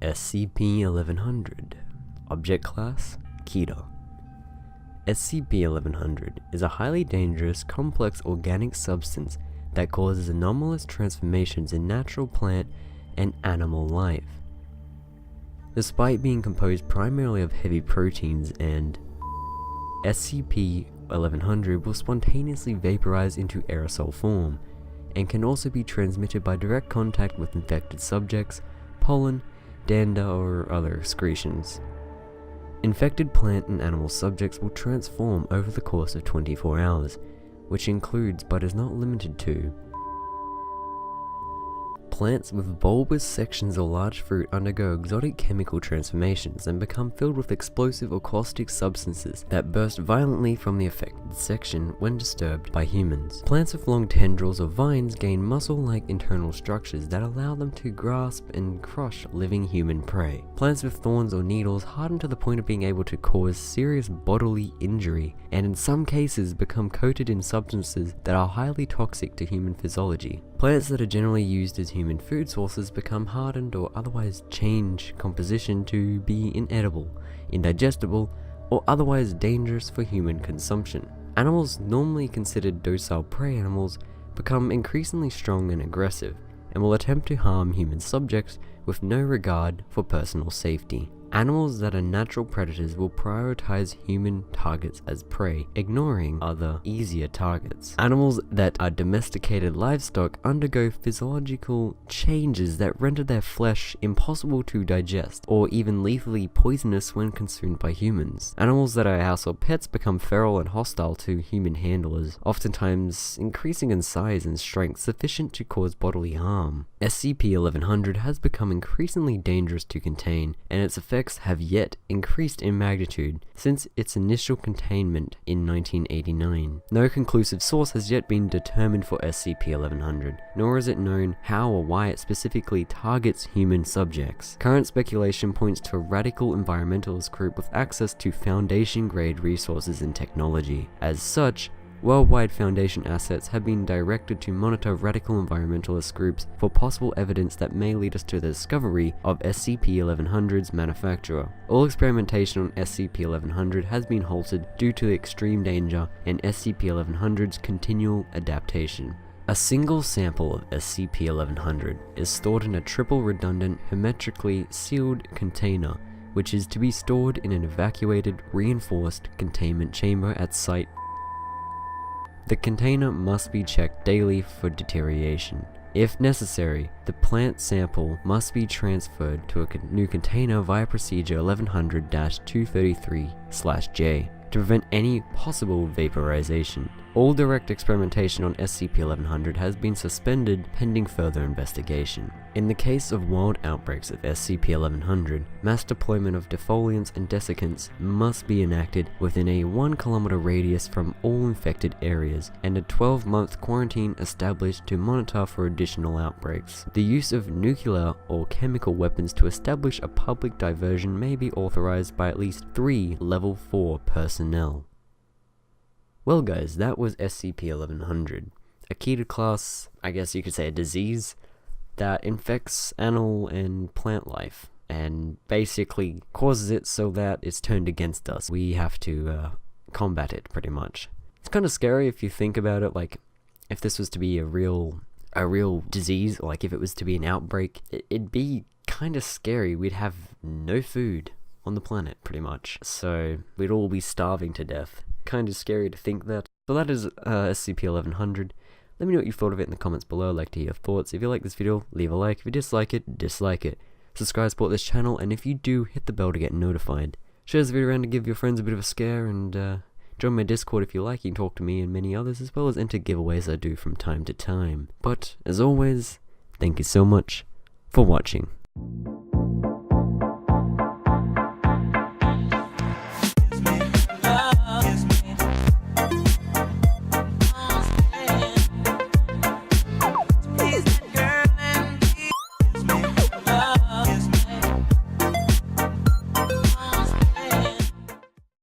SCP-1100. Object Class: Keter. SCP-1100 is a highly dangerous, complex organic substance that causes anomalous transformations in natural plant and animal life. Despite being composed primarily of heavy proteins, and SCP-1100 will spontaneously vaporize into aerosol form, and can also be transmitted by direct contact with infected subjects, pollen, dander, or other excretions. Infected plant and animal subjects will transform over the course of 24 hours, which includes but is not limited to plants with bulbous sections or large fruit undergo exotic chemical transformations and become filled with explosive or caustic substances that burst violently from the affected section when disturbed by humans. Plants with long tendrils or vines gain muscle-like internal structures that allow them to grasp and crush living human prey. Plants with thorns or needles harden to the point of being able to cause serious bodily injury, and in some cases become coated in substances that are highly toxic to human physiology. Plants that are generally used as human food sources become hardened or otherwise change composition to be inedible, indigestible, or otherwise dangerous for human consumption. Animals normally considered docile prey animals become increasingly strong and aggressive, and will attempt to harm human subjects with no regard for personal safety. Animals that are natural predators will prioritize human targets as prey, ignoring other, easier targets. Animals that are domesticated livestock undergo physiological changes that render their flesh impossible to digest, or even lethally poisonous when consumed by humans. Animals that are household pets become feral and hostile to human handlers, oftentimes increasing in size and strength sufficient to cause bodily harm. SCP-1100 has become increasingly dangerous to contain, and its effects have yet increased in magnitude since its initial containment in 1989. No conclusive source has yet been determined for SCP-1100, nor is it known how or why it specifically targets human subjects. Current speculation points to a radical environmentalist group with access to Foundation-grade resources and technology. As such, worldwide Foundation assets have been directed to monitor radical environmentalist groups for possible evidence that may lead us to the discovery of SCP-1100's manufacturer. All experimentation on SCP-1100 has been halted due to the extreme danger and SCP-1100's continual adaptation. A single sample of SCP-1100 is stored in a triple redundant, hermetically sealed container, which is to be stored in an evacuated, reinforced containment chamber at Site. The container must be checked daily for deterioration. If necessary, the plant sample must be transferred to a new container via Procedure 1100-233/J to prevent any possible vaporization. All direct experimentation on SCP-1100 has been suspended pending further investigation. In the case of wild outbreaks of SCP-1100, mass deployment of defoliants and desiccants must be enacted within a 1 kilometer radius from all infected areas, and a 12-month quarantine established to monitor for additional outbreaks. The use of nuclear or chemical weapons to establish a public diversion may be authorized by at least 3 Level 4 personnel. Well guys, that was SCP-1100, a Keter class, I guess you could say a disease, that infects animal and plant life, and basically causes it so that it's turned against us. We have to combat it, pretty much. It's kind of scary if you think about it, like, if this was to be a real disease, or like if it was to be an outbreak, it'd be kind of scary. We'd have no food on the planet, pretty much, so we'd all be starving to death. Kind of scary to think that. So that is SCP-1100. Let me know what you thought of it in the comments below. I'd like to hear your thoughts. If you like this video, leave a like. If you dislike it, dislike it. Subscribe, support this channel, and if you do, hit the bell to get notified. Share this video around to give your friends a bit of a scare, and join my Discord if you like. You can talk to me and many others, as well as enter giveaways I do from time to time. But, as always, thank you so much for watching.